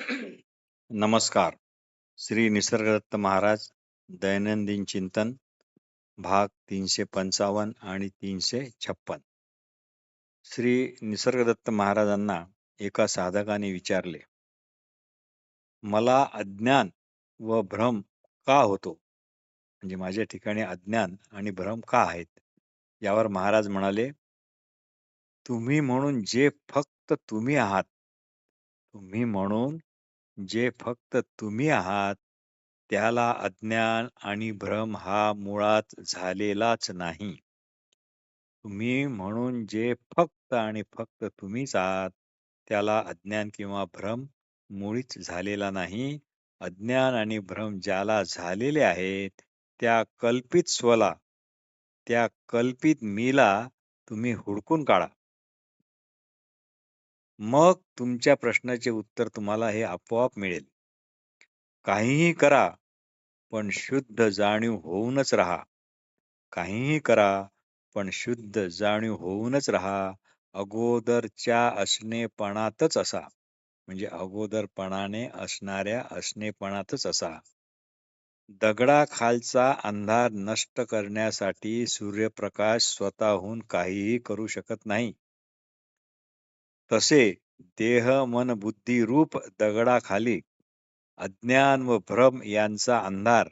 नमस्कार. श्री निसर्गदत्त महाराज दैनंदिन चिंतन भाग 355 आणि 356. श्री निसर्गदत्त महाराजांना एका साधकाने विचारले, मला अज्ञान व भ्रम का होतो? म्हणजे माझ्या ठिकाणी अज्ञान आणि भ्रम का आहेत? यावर महाराज म्हणाले, तुम्ही म्हणून जे फक्त तुम्ही आहात, तुम्ही म्हणून जे फक्त तुम्ही आहात, त्याला अज्ञान आणि भ्रम हा मुळात झालेलाच नाही. तुम्ही म्हणून जे फक्त आणि फक्त तुम्हीच आहात, त्याला अज्ञान किंवा भ्रम मुळीच झालेला नाही. अज्ञान आणि भ्रम ज्याला झालेले आहेत, त्या कल्पित स्वला, त्या कल्पित मीला तुम्ही हुडकून काढा. मग तुमच्या प्रश्नाचे उत्तर तुम्हाला हे आपोआप मिळेल. काहीही करा, पण शुद्ध जाणीव होऊनच राहा. काहीही करा, पण शुद्ध जाणीव होऊनच राहा. अगोदरच्या असणेपणातच असा. म्हणजे अगोदरपणाने असणाऱ्या असणेपणातच असा. दगडाखालचा अंधार नष्ट करण्यासाठी सूर्यप्रकाश स्वतःहून काहीही करू शकत नाही. तसे देह मन बुद्धी रूप दगडाखाली अज्ञान व भ्रम यांचा अंधार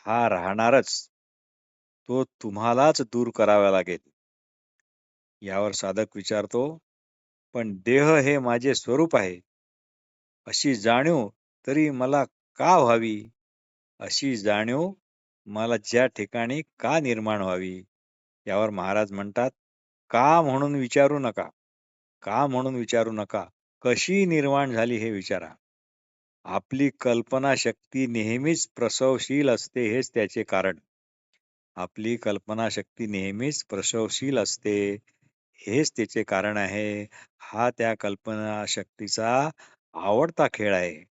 हा राहणारच. तो तुम्हालाच दूर करावा लागेल. यावर साधक विचारतो, पण देह हे माझे स्वरूप आहे, अशी जाणीव तरी मला का व्हावी? अशी जाणीव मला ज्या ठिकाणी का निर्माण व्हावी? यावर महाराज म्हणतात, का म्हणून विचारू नका. का म्हणून विचारू नका. कशी निर्माण झाली हे विचारा. आपली कल्पनाशक्ती नेहमीच प्रसवशील असते, हेच त्याचे कारण. आपली कल्पनाशक्ती नेहमीच प्रसवशील असते, हेच त्याचे कारण आहे. हा त्या कल्पनाशक्तीचा आवडता खेळ आहे.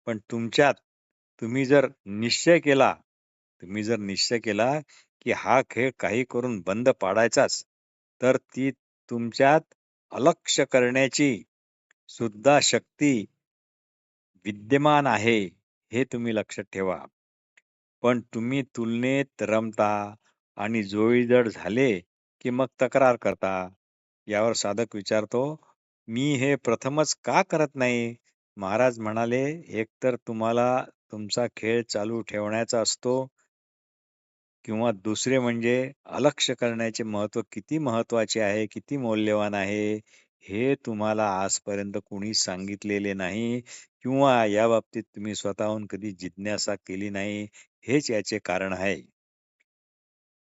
पण तुम्ही जर निश्चय केला, की हा खेळ काही करून बंद पाडायचाच, तर ती तुमच्यात अलक्ष्य करण्याची सुद्धा शक्ती विद्यमान आहे, हे तुम्ही लक्षात ठेवा. पण तुम्ही तुलनेत रमता आणि जोईजड झाले की मग तक्रार करता. यावर साधक विचारतो, मी हे प्रथमच का करत नाही? महाराज म्हणाले, एकतर तुम्हाला तुमचा खेळ चालू ठेवण्याचा असतो, किंवा दुसरे म्हणजे अलक्ष्य करण्याचे महत्त्व किती महत्त्वाचे आहे, किती मौल्यवान आहे, हे तुम्हाला आजपर्यंत कुणी सांगितलेले नाही किंवा याबाबतीत तुम्ही स्वतःहून कधी जिज्ञासा केली नाही. हेच याचे कारण आहे.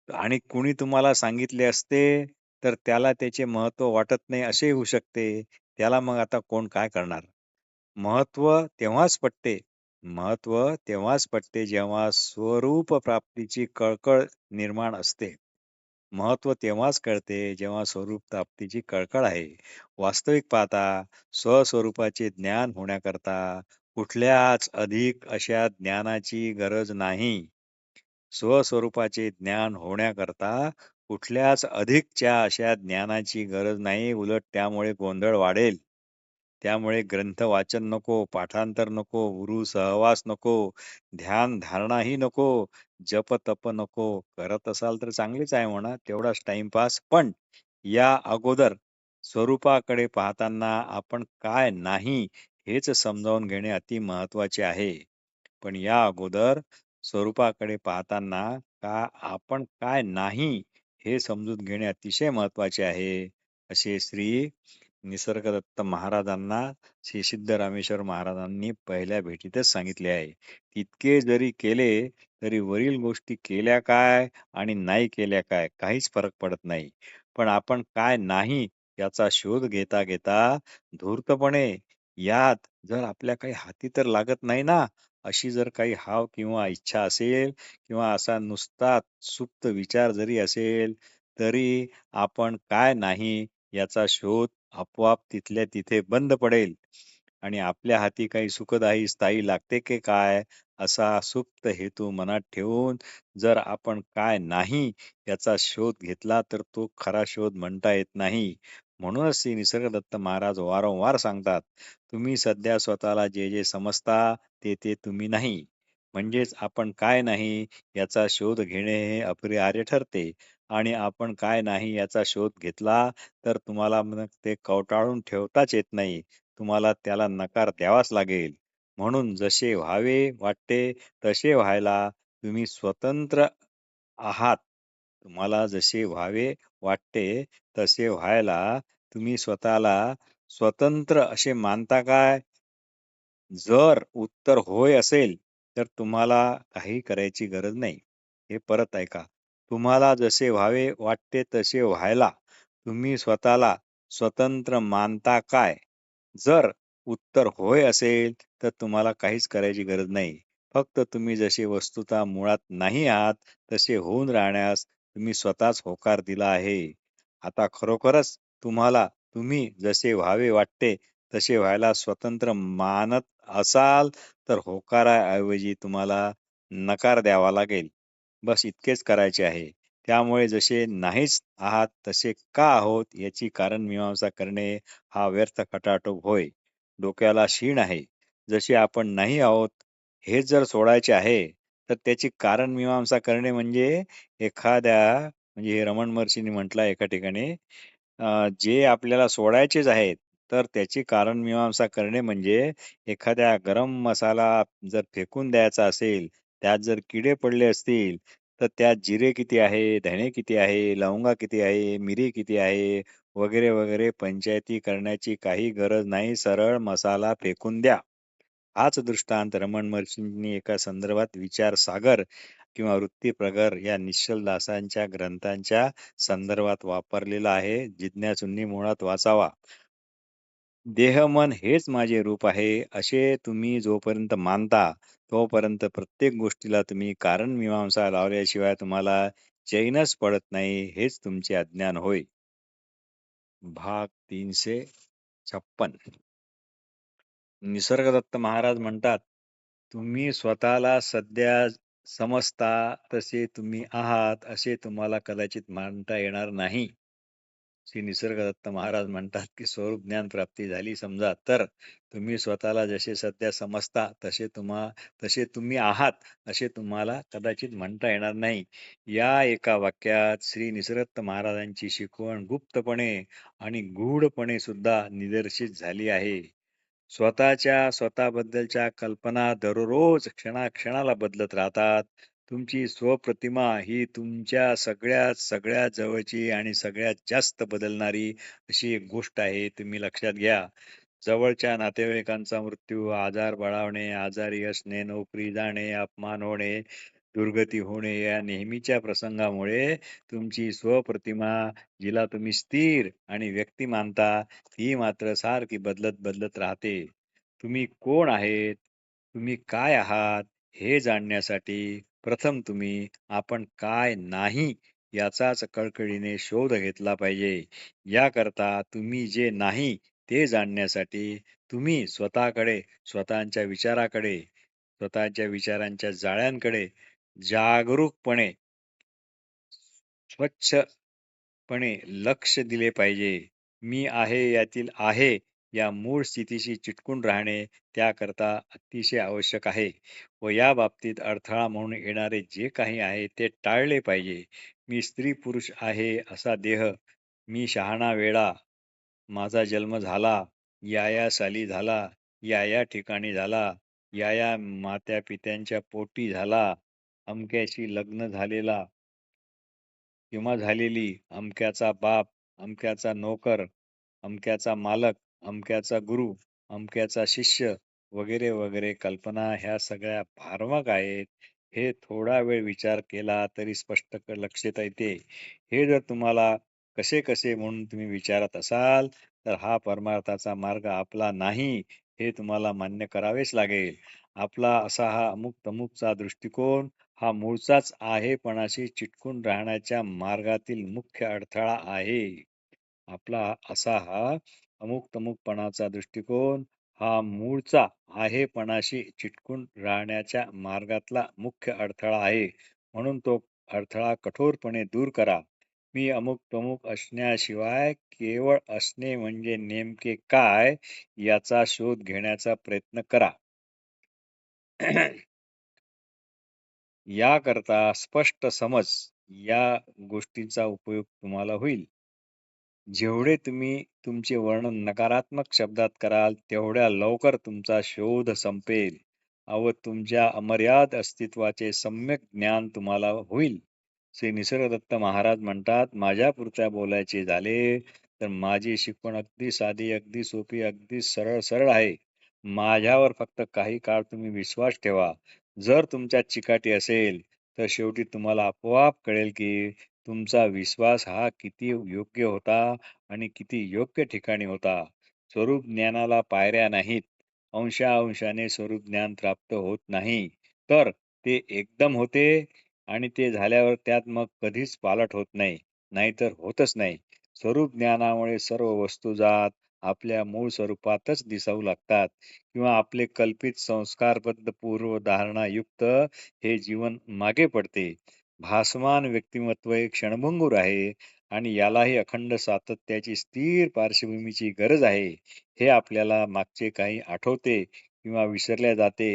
आणि कुणी तुम्हाला सांगितले असते, तर त्याला त्याचे महत्त्व वाटत नाही असेही होऊ शकते. त्याला मग आता कोण काय करणार? महत्त्व तेव्हाच पटते. महत्त्व तेव्हाच पटते जेव्हा स्वरूप प्राप्तीची कळकळ निर्माण असते. महत्त्व तेव्हाच कळते जेव्हा स्वरूप प्राप्तीची कळकळ आहे. वास्तविक पाहता स्वस्वरूपाचे ज्ञान होण्याकरता कुठल्याच अधिक अशा ज्ञानाची गरज नाही. स्वस्वरूपाचे ज्ञान होण्याकरता कुठल्याच अधिकच्या अशा ज्ञानाची गरज नाही. उलट त्यामुळे गोंधळ वाढेल. त्यामुळे ग्रंथ वाचन नको, पाठांतर नको, गुरु सहवास नको, ध्यान धारणाही नको, जप तप नको. करत असाल तर चांगलेच आहे म्हणा, तेवढाच टाइमपास. पण या अगोदर स्वरूपाकडे पाहताना आपण काय नाही हेच समजावून घेणे अति महत्वाचे आहे. पण या अगोदर स्वरूपाकडे पाहताना आपण काय नाही हे समजून घेणे अतिशय महत्वाचे आहे, असे श्री निसर्गदत्त महाराजांना श्री सिद्धरामेश्वर महाराजांनी पहिल्या भेटीतच सांगितले आहे. तितके जरी केले तरी वरील गोष्टी केल्या काय आणि नाही केल्या काय काहीच फरक पडत नाही. पण आपण काय नाही याचा शोध घेता घेता धूर्तपणे यात जर आपल्या काही हाती तर लागत नाही ना, अशी जर काही हाव किंवा इच्छा असेल किंवा असा नुसता सुप्त विचार जरी असेल, तरी आपण काय नाही याचा शोध आपोआप तिथल्या तिथे बंद पडेल आणि आपल्या हाती काही सुखदायी स्थायी लागते की काय, असा सुप्त हेतू मनात ठेवून जर आपण काय नाही याचा शोध घेतला तर तो खरा शोध म्हणता येत नाही. म्हणूनच श्री निसर्गदत्त महाराज वारंवार सांगतात, तुम्ही सध्या स्वतःला जे जे समजता ते ते तुम्ही नाही. म्हणजेच आपण काय नाही याचा शोध घेणे हे अपरिहार्य ठरते आणि आपण काय नाही याचा शोध घेतला तर तुम्हाला मग ते कवटाळून ठेवताच येत नाही. तुम्हाला त्याला नकार द्यावाच लागेल. म्हणून जसे व्हावे वाटते तसे व्हायला तुम्ही स्वतंत्र आहात. तुम्हाला जसे व्हावे वाटते तसे व्हायला तुम्ही स्वतःला स्वतंत्र असे मानता काय? जर उत्तर होय असेल, तर तुम्हाला काही करायची गरज नाही. हे परत ऐका. तुम्हाला जसे व्हावे वाटते तसे व्हायला तुम्ही स्वतःला स्वतंत्र मानता काय? जर उत्तर होय असेल, तर तुम्हाला काहीच करायची गरज नाही. फक्त तुम्ही जसे वस्तुतः मुळात नाही आहात, तसे होऊन राहण्यास तुम्ही स्वतःच होकार दिला आहे. आता खरोखरच तुम्हाला तुम्ही जसे व्हावे वाटते तसे व्हायला स्वतंत्र मानत असाल, तर होकाराऐवजी तुम्हाला नकार द्यावा लागेल. बस इतकेच करायचे आहे. त्यामुळे जसे नाहीच आहात तसे का आहोत याची कारणमीमांसा करणे हा व्यर्थ खटाटोप होय. डोक्याला शीण आहे. जसे आपण नाही आहोत हेच जर सोडायचे आहे, तर त्याची कारणमीमांसा करणे म्हणजे म्हणजे हे रमण महर्षींनी म्हटलं एका ठिकाणी, जे आपल्याला सोडायचेच आहेत, तर त्याची कारणमीमांसा करणे म्हणजे एखाद्या गरम मसाला जर फेकून द्यायचा असेल, त्यात जर किडे पडले असतील, तर त्यात जिरे किती आहे, धणे किती आहे, लवंगा किती आहे, मिरी किती आहे, वगैरे, वगैरे पंचायती करण्याची काही गरज नाही. सरळ मसाला फेकून द्या. हाच दृष्टांत रमण महर्षींनी एका संदर्भात विचारसागर किंवा वृत्तीप्रगर या निश्चल दासांच्या ग्रंथांच्या संदर्भात वापरलेला आहे. जिज्ञासूंनी मुळात वाचावा. देह मन हेच माझे रूप आहे असे तुम्ही जोपर्यंत मानता तोपर्यंत प्रत्येक गोष्टीला तुम्ही कारण मीमांसा लावल्याशिवाय तुम्हाला चैनच पडत नाही. हेच तुमचे अज्ञान होय. भाग 356. निसर्गदत्त महाराज म्हणतात, तुम्ही स्वतःला सध्या समजता तसे तुम्ही आहात असे तुम्हाला कदाचित मानता येणार नाही. श्री निसर्गदत्त महाराज म्हणतात की स्वरूप ज्ञान प्राप्ती झाली समजा तर तुम्ही स्वतःला जसे सध्या समजता तसे तुम्ही आहात असे तुम्हाला कदाचित म्हणता येणार नाही. या एका वाक्यात श्री निसर्गदत्त महाराजांची शिकवण गुप्तपणे आणि गूढपणे सुद्धा निदर्शित झाली आहे. स्वतःबद्दलच्या कल्पना दररोज क्षणाक्षणाला बदलत राहतात. तुमची स्वप्रतिमा ही तुमच्या सगळ्यात सगळ्यात जवळची आणि सगळ्यात जास्त बदलणारी अशी एक गोष्ट आहे. तुम्ही लक्षात घ्या. जवळच्या नातेवाईकांचा मृत्यू, आजार बळावणे, आजारी असणे, नोकरी जाणे, अपमान होणे, दुर्गती होणे या नेहमीच्या प्रसंगामुळे तुमची स्वप्रतिमा जिला तुम्ही स्थिर आणि व्यक्ती मानता, ती मात्र सारखी बदलत बदलत राहते. तुम्ही कोण आहेत? तुम्ही काय आहात? हे जाणण्यासाठी प्रथम तुम्ही आपण काय नाही याचाच कळकळीने शोध घेतला पाहिजे. याकरता तुम्ही जे नाही ते जाणण्यासाठी तुम्ही स्वतःकडे, स्वतःच्या विचाराकडे, स्वतःच्या विचारांच्या जाळ्यांकडे जागरूकपणे, स्वच्छपणे लक्ष दिले पाहिजे. मी आहे यातील आहे या मूळ स्थितीशी चिटकून राहणे त्याकरता अतिशय आवश्यक आहे व या बाबतीत अडथळा म्हणून येणारे जे काही आहे ते टाळले पाहिजे. मी स्त्री पुरुष आहे असा देह, मी शहाणा वेडा, माझा जन्म झाला, या साली झाला, या ठिकाणी झाला, या मात्या-पित्यांच्या पोटी झाला, अमक्याशी लग्न झालेला किंवा झालेली, अमक्याचा बाप, अमक्याचा नोकर, अमक्याचा मालक, अमक्याचा गुरु, अमक्याचा शिष्य वगैरे वगैरे कल्पना ह्या सगळ्या भ्रामक आहेत. हे थोडा वेळ विचार केला तरी स्पष्ट लक्षात येते. हे जर तुम्हाला कसे कसे म्हणून तुम्ही विचारत असाल, तर हा परमार्थाचा मार्ग आपला नाही हे तुम्हाला मान्य करावेच लागेल. आपला असा हा अमुक तमुकचा दृष्टिकोन हा मूळचाच आहेपणाशी चिटकून राहण्याच्या मार्गातील मुख्य अडथळा आहे. आपला असा हा अमुक-तमुकपणाचा दृष्टिकोन हा मूळचा आहेपणाशी चिटकून राहण्याच्या मार्गातला मुख्य अडथळा आहे. म्हणून तो अडथळा कठोरपणे दूर करा. मी अमुक-तमुक असण्याशिवाय केवळ असणे म्हणजे नेमके काय याचा शोध घेण्याचा प्रयत्न करा. याकरता स्पष्ट समज या गोष्टींचा उपयोग तुम्हाला होईल. जेवढे तुम्ही तुमचे वर्णन नकारात्मक शब्दात कराल, तेवढ्या लवकर तुमचा शोध संपेल व तुमच्या अमर्याद अस्तित्वाचे सम्यक ज्ञान तुम्हाला होईल. श्री निसर्गदत्त महाराज म्हणतात, माझ्यापुरत्या बोलायचे झाले तर माझी शिकवण अगदी साधी, अगदी सोपी, अगदी सरळ सरळ आहे. माझ्यावर फक्त काही काळ तुम्ही विश्वास ठेवा. जर तुमच्यात चिकाटी असेल, तर शेवटी तुम्हाला आपोआप कळेल की तुमचा विश्वास हा किती योग्य होता आणि किती योग्य ठिकाणी होता. स्वरूप ज्ञानाला पायऱ्या नाहीत. अंशाने स्वरूप ज्ञान प्राप्त होत नाही. तर ते एकदम होते आणि ते झाल्यावर त्यात मग कधीच पालट होत नाही. नाहीतर होतच नाही. स्वरूप ज्ञानामुळे सर्व वस्तुजात आपल्या मूळ स्वरूपातच दिसू लागतात किंवा आपले कल्पित संस्कारबद्ध पूर्वधारणायुक्त हे जीवन मागे पडते. भासमान व्यक्तिमत्व एक क्षणभंगूर आहे आणि यालाही अखंड सातत्याची स्थिर पार्श्वभूमीची गरज आहे. हे आपल्याला मागचे काही आठवते किंवा विसरल्या जाते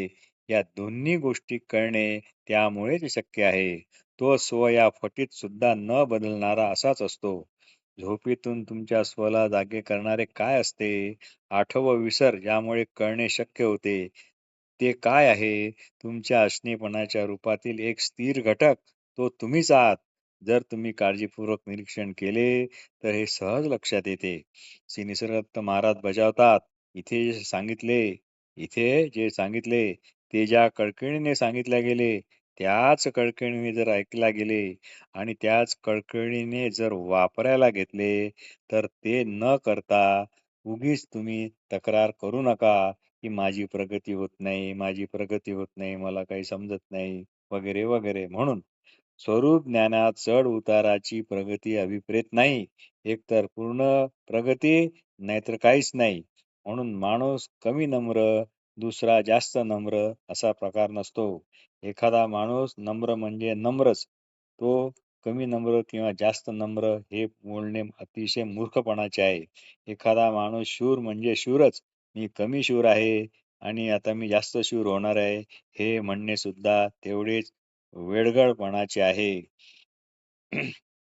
या दोन्ही गोष्टी कळणे त्यामुळेच शक्य आहे. तो स्व या फटीत सुद्धा न बदलणारा असाच असतो. झोपेतून तुमच्या स्वला जागे करणारे काय असते? आठव व विसर ज्यामुळे कळणे शक्य होते. ते काय आहे? तुमच्या असणेपणाच्या रूपातील एक स्थिर घटक, तो तुम्हीच आहात. जर तुम्ही काळजीपूर्वक निरीक्षण केले, तर हे सहज लक्षात येते. श्री निसर्गदत्त महाराज बजावतात, इथे जे सांगितले, ते ज्या कळकळीने सांगितले गेले, त्याच कळकळीने जर ऐकला गेले आणि त्याच कळकळीने जर वापरायला घेतले, तर ते न करता उगीच तुम्ही तक्रार करू नका, की माझी प्रगती होत नाही, माझी प्रगती होत नाही, मला काही समजत नाही, वगैरे, वगैरे. म्हणून स्वरूप ज्ञानात चढ उताराची प्रगती अभिप्रेत नाही. एकतर पूर्ण प्रगती, नाहीतर काहीच नाही. म्हणून माणूस कमी नम्र, दुसरा जास्त नम्र असा प्रकार नसतो. एखादा माणूस नम्र म्हणजे नम्रच. तो कमी नम्र किंवा जास्त नम्र हे बोलणे अतिशय मूर्खपणाचे आहे. एखादा माणूस शूर म्हणजे शूरच. मी कमी शूर आहे आणि आता मी जास्त शूर होणार आहे, हे म्हणणे सुद्धा तेवढेच वेडगळपणाचे आहे.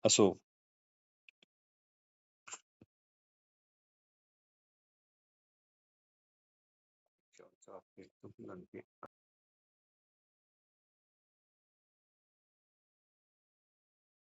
असो.